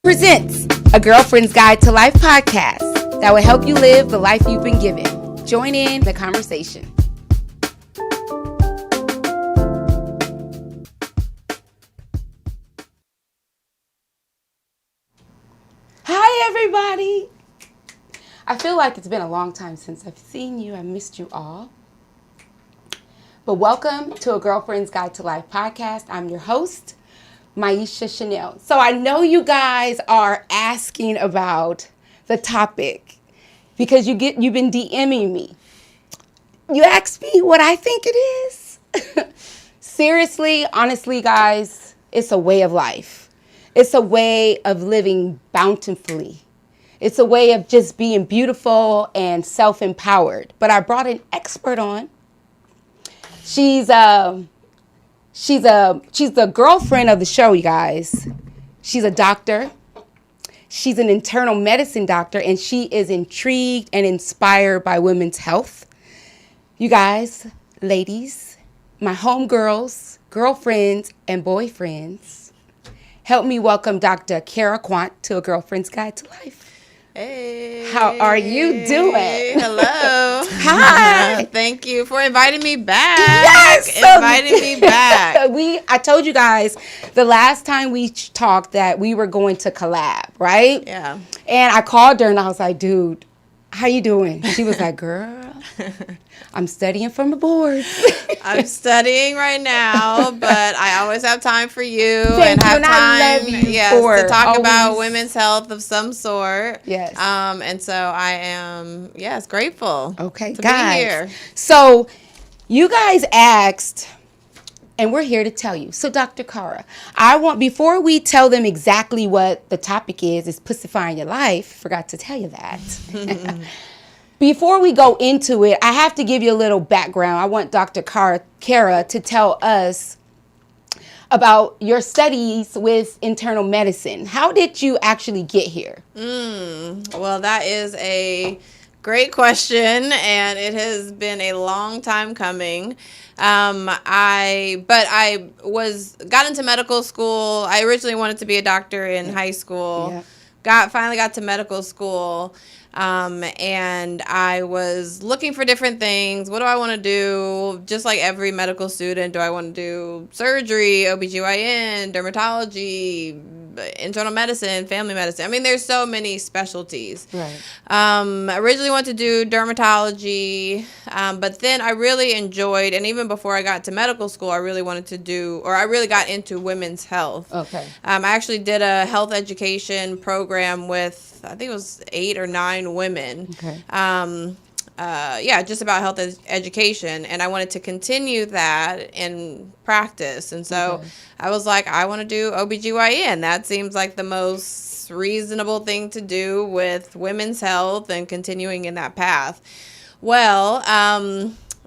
Presents a Girlfriend's Guide to Life podcast that will help you live the life you've been given. Join in the conversation. Hi, everybody. I feel like it's been a long time since I've seen you. I missed you all. But welcome to a Girlfriend's Guide to Life podcast. I'm your host, Miesha Shanell. So I know you guys are asking about the topic because you've been DMing me. You asked me what I think it is. Seriously, honestly, guys, it's a way of life. It's a way of living bountifully. It's a way of just being beautiful and self-empowered. But I brought an expert on. She's the girlfriend of the show, you guys. She's a doctor. She's an internal medicine doctor, and she is intrigued and inspired by women's health. You guys, ladies, my homegirls, girlfriends, and boyfriends, help me welcome Dr. Cara Quant to A Girlfriend's Guide to Life. Hey. How are you doing? Hello. Hi. Thank you for inviting me back. Yes. Inviting me back. I told you guys the last time we talked that we were going to collab, right? Yeah. And I called her and I was like, dude, how you doing? She was like, girl, I'm studying for my boards. I'm studying right now, but I always have time for you Thank and you, have and I love time, you yes, for to talk always. about women's health of some sort. Yes. And so I am, grateful. Okay, to guys. be here. So you guys asked, and we're here to tell you. So Dr. Cara, before we tell them exactly what the topic is pussifying your life. Forgot to tell you that. Before we go into it, I have to give you a little background. I want Dr. Cara to tell us about your studies with internal medicine. How did you actually get here? Well, that is a great question, and it has been a long time coming. I got into medical school. I originally wanted to be a doctor in high school. Yeah. Finally got to medical school. And I was looking for different things. What do I want to do? Just like every medical student, do I want to do surgery, OBGYN, dermatology, internal medicine, family medicine? I mean, there's so many specialties. Right. I originally wanted to do dermatology, but then I really enjoyed, and even before I got to medical school, I really got into women's health. Okay. I actually did a health education program with, I think it was 8 or 9 women. Okay. Just about health education, and I wanted to continue that in practice. And so I was like, I want to do OBGYN. That seems like the most reasonable thing to do with women's health and continuing in that path. Well,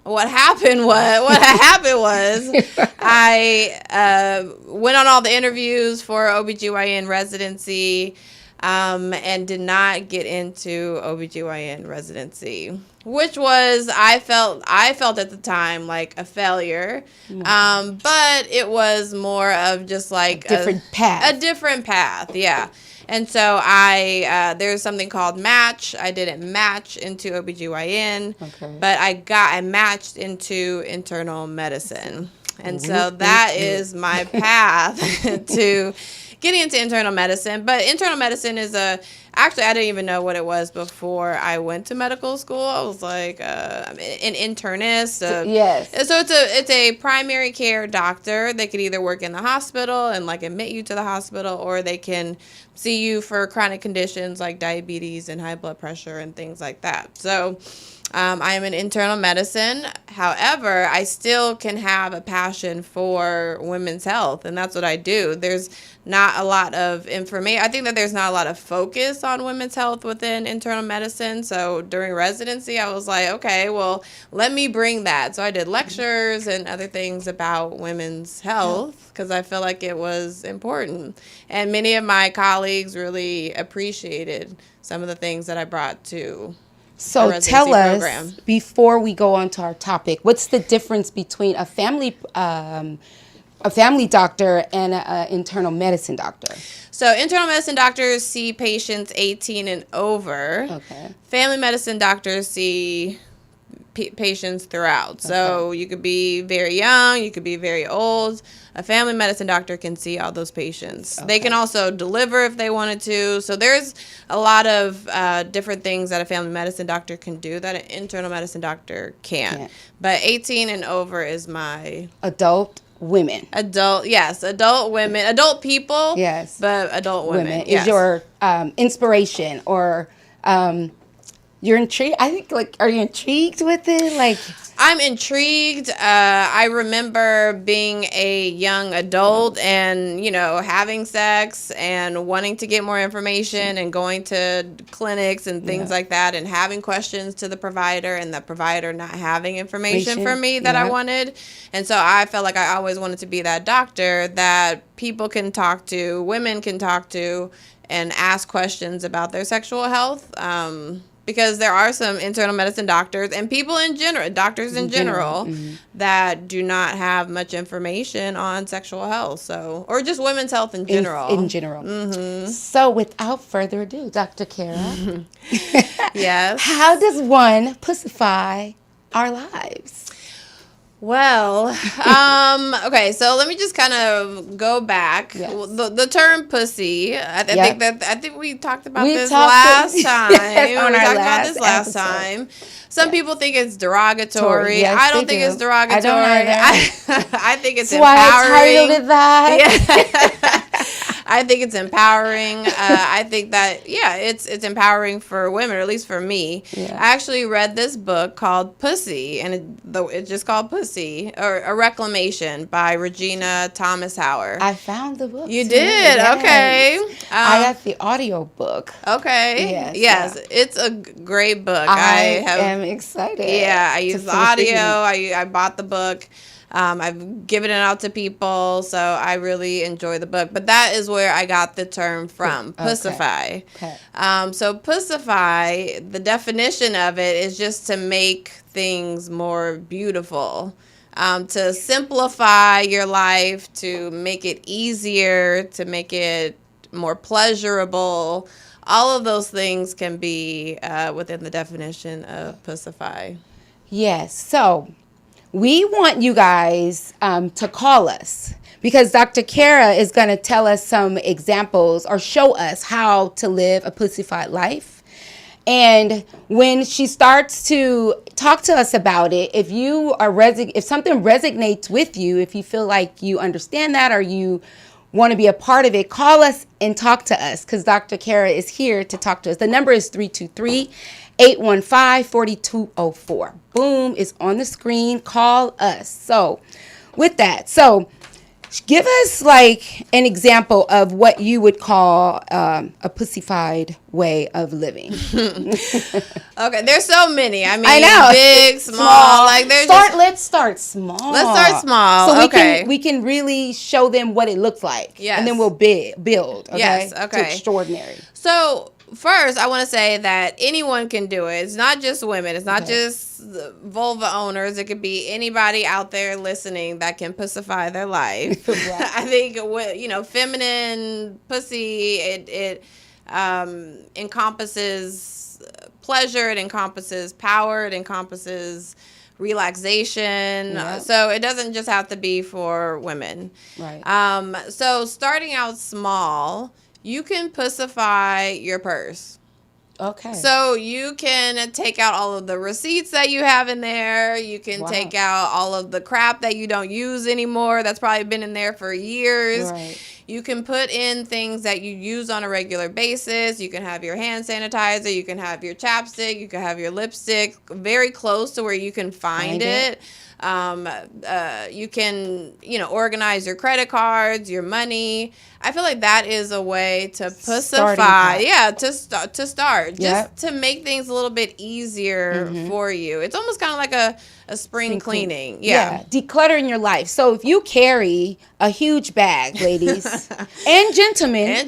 what happened was I went on all the interviews for OBGYN residency, and did not get into OBGYN residency, which was, I felt at the time like a failure. But it was more of just like a different path. Yeah. And so there's something called match. I didn't match into OBGYN, but I matched into internal medicine. And so that is my path to getting into internal medicine. But internal medicine is actually, I didn't even know what it was before I went to medical school. I was like an internist. Yes. So it's a primary care doctor. They could either work in the hospital and like admit you to the hospital, or they can see you for chronic conditions like diabetes and high blood pressure and things like that. So I am in internal medicine. However, I still can have a passion for women's health, and that's what I do. There's not a lot of information. I think that there's not a lot of focus on women's health within internal medicine. So during residency, I was like, okay, well, let me bring that. So I did lectures and other things about women's health because I feel like it was important. And many of my colleagues really appreciated some of the things that I brought to So tell us, before we go on to our topic, what's the difference between a family a family doctor and an internal medicine doctor. So internal medicine doctors see patients 18 and over. Okay. Family medicine doctors see patients throughout. So you could be very young, you could be very old. A family medicine doctor can see all those patients. They can also deliver if they wanted to. So there's a lot of different things that a family medicine doctor can do that an internal medicine doctor can't. But 18 and over is my... Adult women. Adult women. Adult people. Yes. But adult women. Yes. Is your inspiration or... you're intrigued? I think, like, are you intrigued with it? Like, I'm intrigued. I remember being a young adult and, you know, having sex and wanting to get more information and going to clinics and things like that and having questions to the provider and the provider not having information for me that I wanted. And so I felt like I always wanted to be that doctor that people can talk to, women can talk to, and ask questions about their sexual health. Because there are some internal medicine doctors and people in general, doctors in general, that do not have much information on sexual health, so, or just women's health in general. In general. So without further ado, Dr. Cara. Yes. How does one pussify our lives? Well, okay, so let me just kind of go back. Yes. The term pussy, I think we talked about this last time. Yes, on we our talked about last this last episode. time. Some people think it's derogatory. Yes, I don't think it's derogatory. I think it's That's why empowering. I titled it that. Yeah. I think it's empowering. I think that, it's empowering for women, or at least for me. Yeah. I actually read this book called Pussy, and it's just called Pussy, or A Reclamation by Regina Thomas Howard. I found the book. You too. did? Yes. Okay. I got the audio book. Okay. Yes. It's a great book. I am excited. Yeah, I use the audio. I bought the book. I've given it out to people, so I really enjoy the book. But that is where I got the term from, pussify. Okay. So pussify, the definition of it is just to make things more beautiful, to simplify your life, to make it easier, to make it more pleasurable. All of those things can be within the definition of pussify. Yes. So we want you guys to call us because Dr. Cara is going to tell us some examples or show us how to live a pussified life. And when she starts to talk to us about it, if you are if something resonates with you, if you feel like you understand that or you want to be a part of it, call us and talk to us because Dr. Cara is here to talk to us. The number is 323-815-4204. Boom, is on the screen. Call us. So with that, give us like an example of what you would call a pussified way of living. Okay, there's so many. I mean, I know. Big, small. Like there's Let's start small. Let's start small. So okay. we can really show them what it looks like. Yes. And then we'll build. Okay? Yes. Okay. To extraordinary. So first, I want to say that anyone can do it. It's not just women. It's not just vulva owners. It could be anybody out there listening that can pussify their life. Right. I think, feminine pussy, it encompasses pleasure. It encompasses power. It encompasses relaxation. Yep. So it doesn't just have to be for women. Right. So starting out small, you can pussify your purse. Okay. So you can take out all of the receipts that you have in there. You can take out all of the crap that you don't use anymore. That's probably been in there for years. Right. You can put in things that you use on a regular basis. You can have your hand sanitizer. You can have your chapstick. You can have your lipstick very close to where you can find it. You can, organize your credit cards, your money. I feel like that is a way to pussify. Yeah, to start. Just to make things a little bit easier for you. It's almost kind of like a spring cleaning. Yeah. Decluttering your life. So if you carry a huge bag, ladies and gentlemen.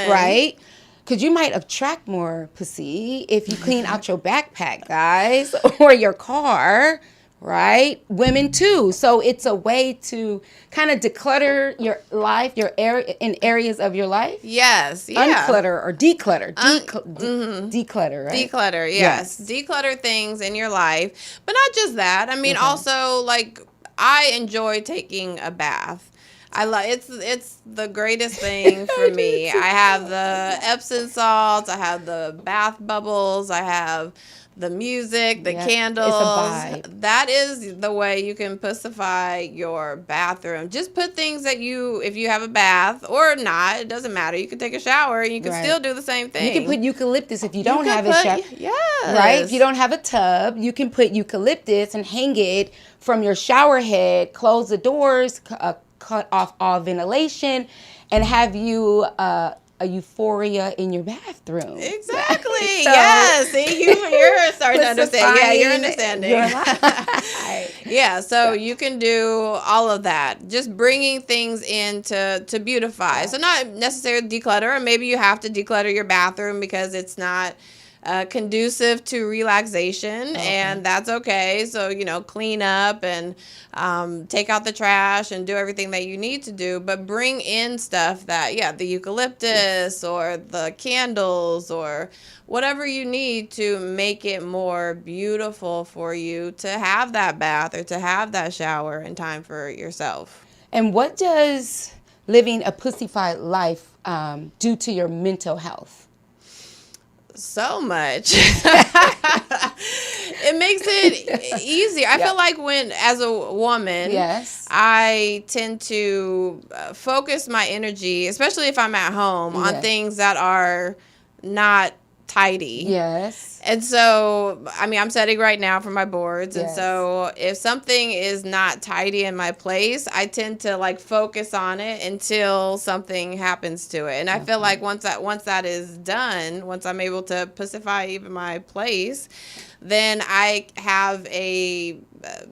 Right? Because you might attract more pussy if you clean out your backpack, guys, or your car. right? Women too. So it's a way to kind of declutter your life, your area in areas of your life. Yes. Yeah. Unclutter or declutter. Declutter, right? Declutter. Yes. Declutter things in your life. But not just that. I mean, also, like, I enjoy taking a bath. I love it's the greatest thing for me. I have the Epsom salts, I have the bath bubbles, I have the music, the candles. It's a vibe. That is the way you can pussify your bathroom. Just put things that if you have a bath or not, it doesn't matter. You can take a shower and you can still do the same thing. You can put eucalyptus if you don't have a shower. Yes. Right? If you don't have a tub, you can put eucalyptus and hang it from your shower head, close the doors, cut off all ventilation, and have you a euphoria in your bathroom. Exactly. Yes. See, you're starting to understand. Yeah, you're understanding. Yeah. So you can do all of that. Just bringing things in to beautify. So not necessarily declutter, or maybe you have to declutter your bathroom because it's not conducive to relaxation, and that's okay. So, clean up and take out the trash and do everything that you need to do, but bring in stuff that, the eucalyptus or the candles or whatever you need to make it more beautiful for you to have that bath or to have that shower and time for yourself. And what does living a pussified life do to your mental health? So much. It makes it easier. I feel like as a woman, I tend to focus my energy, especially if I'm at home, on things that are not tidy. Yes. And so, I'm studying right now for my boards. And so if something is not tidy in my place, I tend to focus on it until something happens to it. And I feel like once that is done, once I'm able to pussify even my place, then I have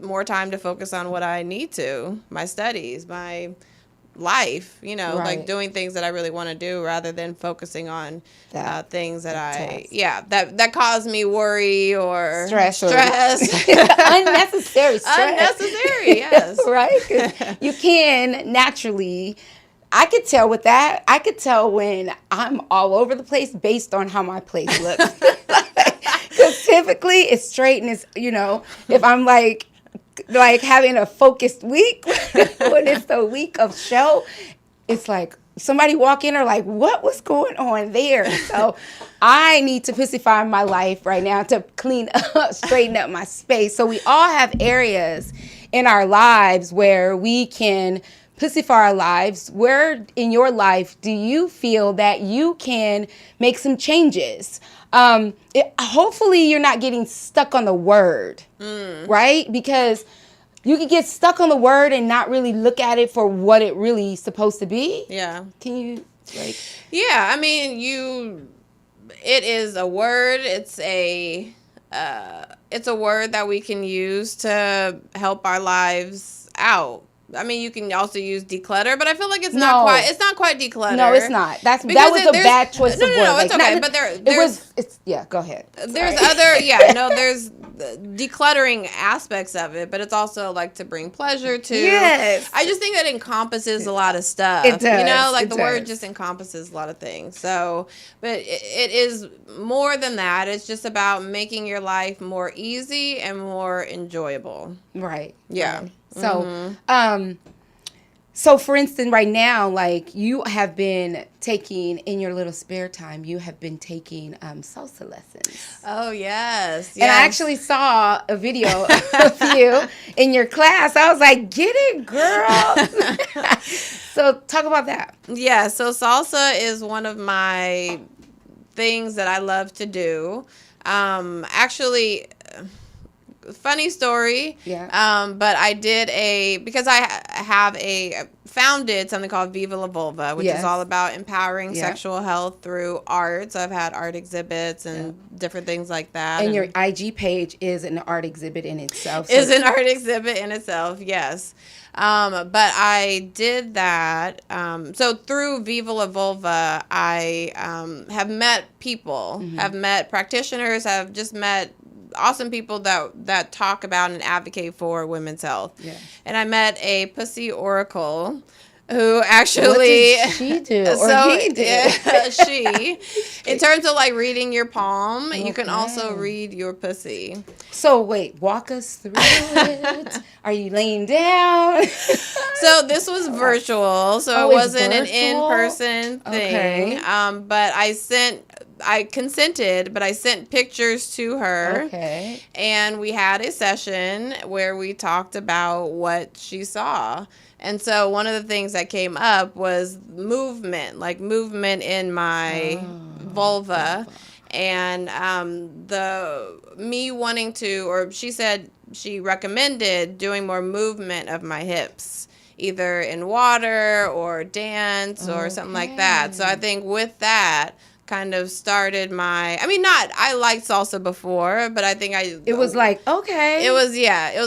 more time to focus on what I need to, my studies, my life, like doing things that I really want to do rather than focusing on things that that cause me worry or stress. Unnecessary stress. Unnecessary, yes. Right? 'Cause you can naturally, I could tell with that. I could tell when I'm all over the place based on how my place looks. Because typically it's straight and it's, if I'm like having a focused week, when it's the week of show, it's like somebody walk in or like, what was going on there? So I need to pussify my life right now to clean up, straighten up my space. So we all have areas in our lives where we can pussify our lives. Where in your life do you feel that you can make some changes? Hopefully you're not getting stuck on the word, right? Because you could get stuck on the word and not really look at it for what it really is supposed to be. Yeah. Can you, Yeah, it is a word. It's a word that we can use to help our lives out. You can also use declutter, but I feel like it's not quite declutter. No, it's not. That was a bad choice of word. No, it's okay. But go ahead. There's there's decluttering aspects of it, but it's also to bring pleasure to. Yes. I just think that encompasses a lot of stuff. It does. The word just encompasses a lot of things. So, but it is more than that. It's just about making your life more easy and more enjoyable. Right. Yeah. Right. So, so for instance, right now, you have been taking in your little spare time, you have been taking salsa lessons. Oh, yes. And I actually saw a video of you in your class. I was like, get it, girl. So talk about that. Yeah. So salsa is one of my things that I love to do. Actually, funny story. Yeah. But I did because I founded something called Viva La Vulva, which is all about empowering sexual health through art. So I've had art exhibits and different things like that. And your IG page is an art exhibit in itself. Yes. But I did that. So through Viva La Vulva, I have met people, have met practitioners, have just met awesome people that talk about and advocate for women's health. Yeah. And I met a pussy oracle who actually, what did she do? Or he did? She, in terms of like reading your palm, you can also read your pussy. So wait, walk us through it. Are you laying down? So this was virtual, so it wasn't an in-person thing. Okay. But I consented, but I sent pictures to her. Okay. And we had a session where we talked about what she saw. And so one of the things that came up was movement in my vulva. And me wanting to, or she said she recommended doing more movement of my hips, either in water or dance or something like that. So I think with that kind of started I liked salsa before, but I think it was like, okay. It was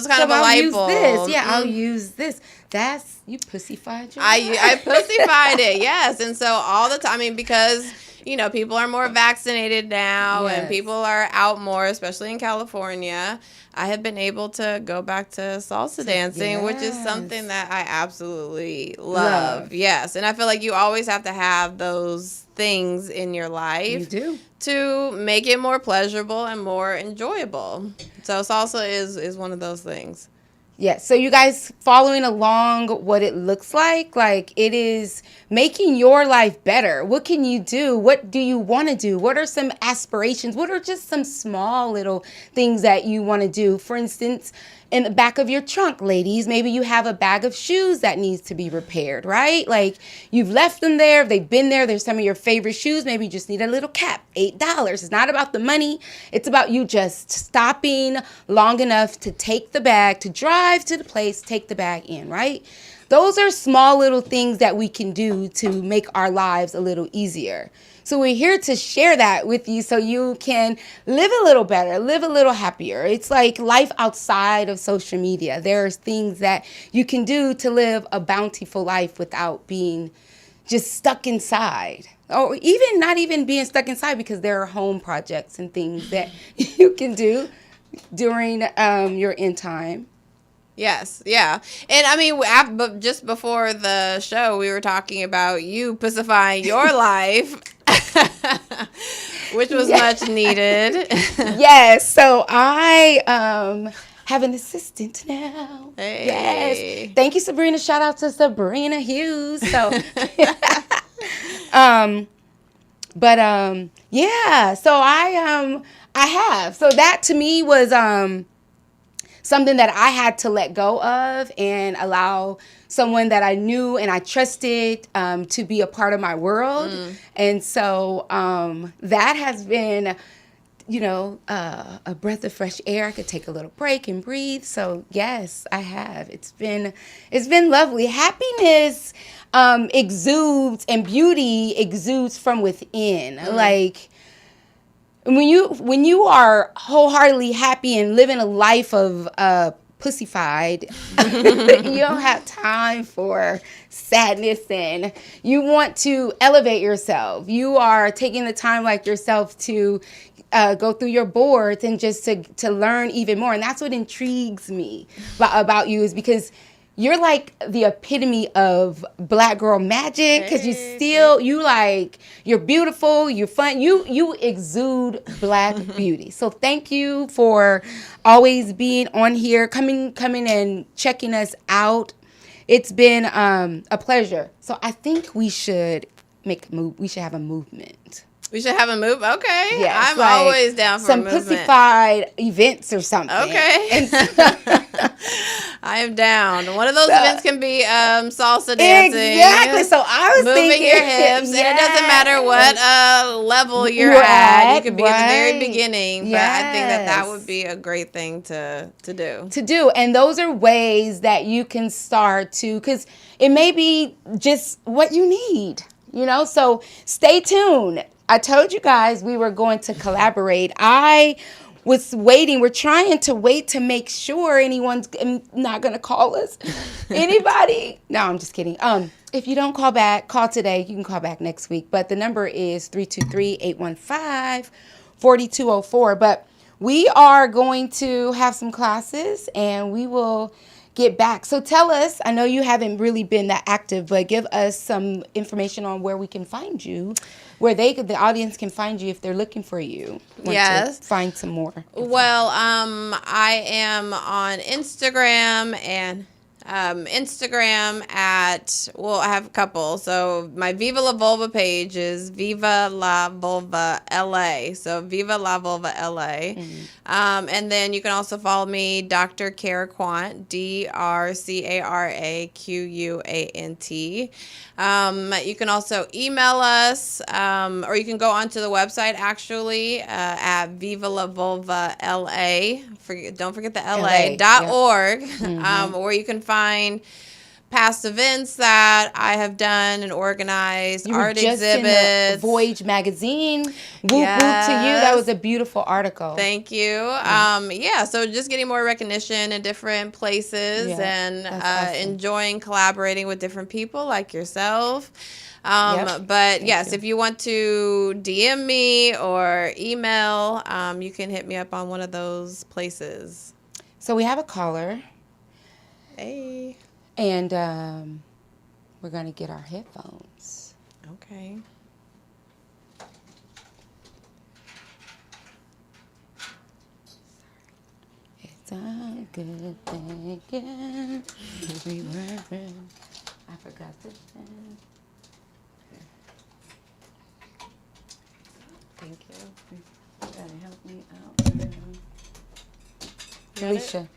kind of a light bulb. I'll use this. That's, you pussified your I pussified it, yes. And so all the time, because, people are more vaccinated now and people are out more, especially in California. I have been able to go back to salsa dancing, which is something that I absolutely love. Yes. And I feel like you always have to have those things in your life. You do. To make it more pleasurable and more enjoyable. So salsa is one of those things. Yeah, so you guys following along what it looks like it is making your life better. What can you do? What do you want to do? What are some aspirations? What are just some small little things that you want to do? For instance, in the back of your trunk, ladies, maybe you have a bag of shoes that needs to be repaired, right? Like you've left them there, they've been there, there's some of your favorite shoes, maybe you just need a little cap, $8. It's not about the money, it's about you just stopping long enough to take the bag, to drive to the place, take the bag in, right? Those are small little things that we can do to make our lives a little easier. So we're here to share that with you so you can live a little better, live a little happier. It's like life outside of social media. There's things that you can do to live a bountiful life without being just stuck inside. Or even not even being stuck inside, because there are home projects and things that you can do during your in time. Yes, yeah. And but just before the show, we were talking about you pussifying your life, which was much needed. Yes, so I have an assistant now. Hey. Yes. Thank you, Sabrina. Shout out to Sabrina Hughes. So yeah, so I have. So that to me was something that I had to let go of and allow someone that I knew and I trusted to be a part of my world. And so that has been, a breath of fresh air. I could take a little break and breathe. So yes, I have. It's been lovely. Happiness exudes, and beauty exudes from within. Like, when you are wholeheartedly happy and living a life of pussified, you don't have time for sadness, and you want to elevate yourself. You are taking the time like yourself to go through your boards and just to learn even more. And that's what intrigues me about you, is because you're like the epitome of Black girl magic, because you're beautiful, you're fun, you exude Black beauty. So thank you for always being on here, coming and checking us out. It's been a pleasure. So I think we should we should have a movement. We should have a move. Okay. Yes, I'm always down for some a movement. Pussified events or something. Okay. I am down. One of those events can be salsa dancing. Exactly. So I was moving thinking, your hips, and it doesn't matter what level you're at. You could be at the very beginning, but I think that would be a great thing to do. And those are ways that you can start to, because it may be just what you need. So stay tuned. I told you guys we were going to collaborate. I was waiting. We're trying to wait to make sure anyone's not going to call us. Anybody? No, I'm just kidding. If you don't call back, call today. You can call back next week. But the number is 323-815-4204. But we are going to have some classes and we will get back. So tell us, I know you haven't really been that active, but give us some information on where we can find you, where the audience can find you if they're looking for you. Yes. To find some more. Well, I am on Instagram and Instagram at, well, I have a couple. So my Viva La Vulva page is Viva La Vulva LA. So Viva La Vulva LA. And then you can also follow me, Dr. Cara Quant, DrCaraQuant. You can also email us, or you can go onto the website actually at Viva La Vulva LA. Don't forget the LA.org, where you can find past events that I have done and organized, art exhibits. In the Voyage magazine. Whoop whoop to you. That was a beautiful article. Thank you. So just getting more recognition in different places and awesome. Enjoying collaborating with different people like yourself. But yes, if you want to DM me or email, you can hit me up on one of those places. So we have a caller. Hey. And we're going to get our headphones. Okay. It's a good thing. I forgot this thing. Thank you. You gotta help me out. Miesha.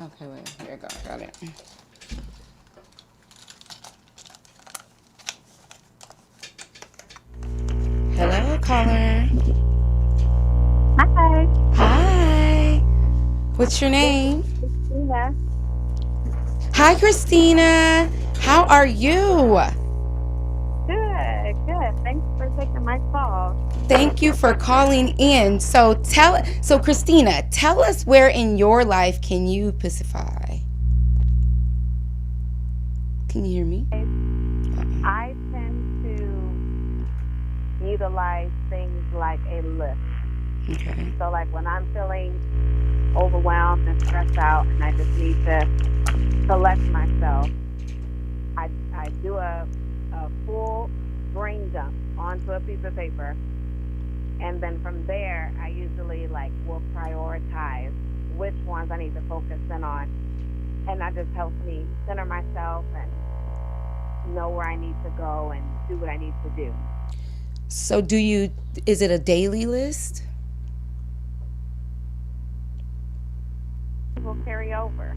Okay, wait. Here you go. Got it. Hello, caller. Hi. Hi. What's your name? Christina. Hi, Christina. How are you? Good. Thanks for taking my call. Thank you for calling in. So Christina, tell us where in your life can you pussify? Can you hear me? I tend to utilize things like a list. Okay. So like when I'm feeling overwhelmed and stressed out and I just need to collect myself, I do a full brain dump onto a piece of paper. And then from there, I usually will prioritize which ones I need to focus in on. And that just helps me center myself and know where I need to go and do what I need to do. So is it a daily list? It will carry over.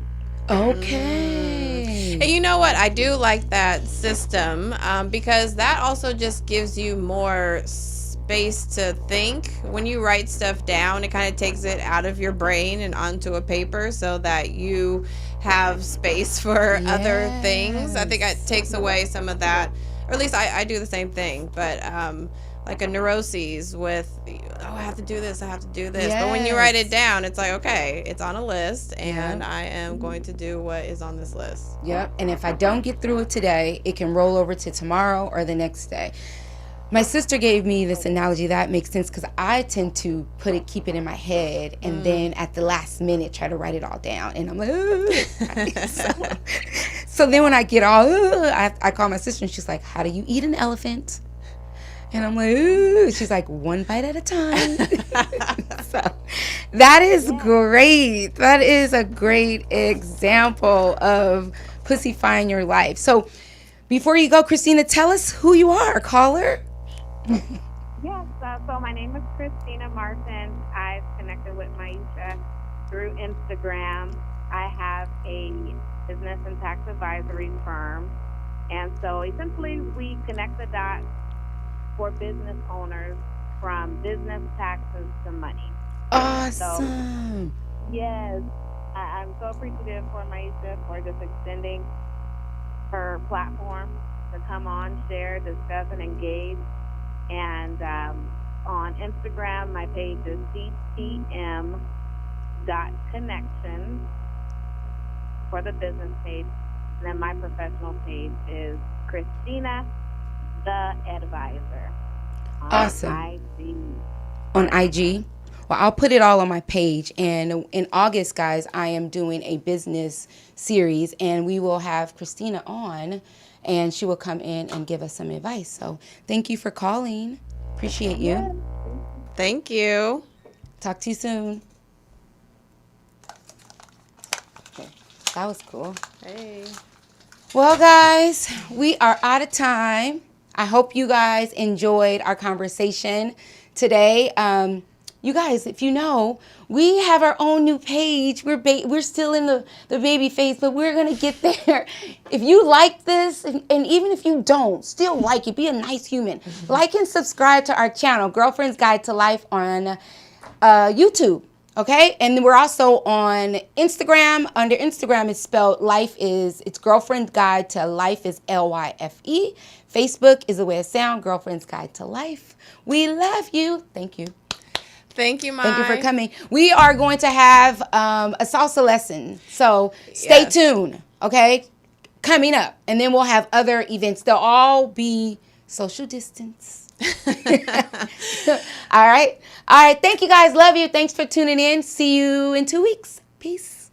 Okay. And you know what? I do like that system because that also just gives you more space to think. When you write stuff down, it kind of takes it out of your brain and onto a paper so that you have space for other things. I think it takes away some of that, or at least I do the same thing, but like a neuroses with, I have to do this. But when you write it down, it's like, okay, it's on a list and I am going to do what is on this list. Yep. And if I don't get through it today, it can roll over to tomorrow or the next day. My sister gave me this analogy that makes sense because I tend to keep it in my head and then at the last minute try to write it all down. And I'm like, so then when I get all, I call my sister and she's like, how do you eat an elephant? And I'm like, ooh. She's like, one bite at a time. So that is great. That is a great example of pussifying your life. So before you go, Christina, tell us who you are, caller. Yes, so my name is Christina Martin. I've connected with Miesha through Instagram. I have a business and tax advisory firm. And so essentially we connect the dots for business owners from business taxes to money. Awesome. So, yes, I'm so appreciative for Miesha for just extending her platform to come on, share, discuss, and engage. And on Instagram, my page is ctm.connection for the business page. And then my professional page is Christina the Advisor. Awesome. IG. On IG. Well, I'll put it all on my page. And in August, guys, I am doing a business series, and we will have Christina on, and she will come in and give us some advice. So thank you for calling. Appreciate you. Thank you. Talk to you soon. Okay, that was cool. Hey. Well, guys, we are out of time. I hope you guys enjoyed our conversation today. You guys, if you know, we have our own new page. We're still in the baby phase, but we're going to get there. If you like this, and even if you don't, still like it. Be a nice human. Like and subscribe to our channel, Girlfriend's Guide to Life on YouTube. Okay? And we're also on Instagram. Under Instagram, it's spelled it's Girlfriend's Guide to Life is LYFE. Facebook is the way it sounds, Girlfriend's Guide to Life. We love you. Thank you. Thank you, Mai. Thank you for coming. We are going to have a salsa lesson, so stay tuned, okay? Coming up. And then we'll have other events. They'll all be social distance. All right. Thank you, guys. Love you. Thanks for tuning in. See you in 2 weeks. Peace.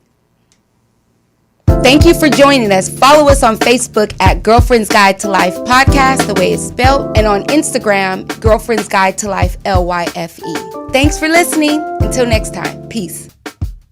Thank you for joining us. Follow us on Facebook at Girlfriend's Guide to Life Podcast, the way it's spelled, and on Instagram, Girlfriend's Guide to Life, LYFE. Thanks for listening. Until next time, peace.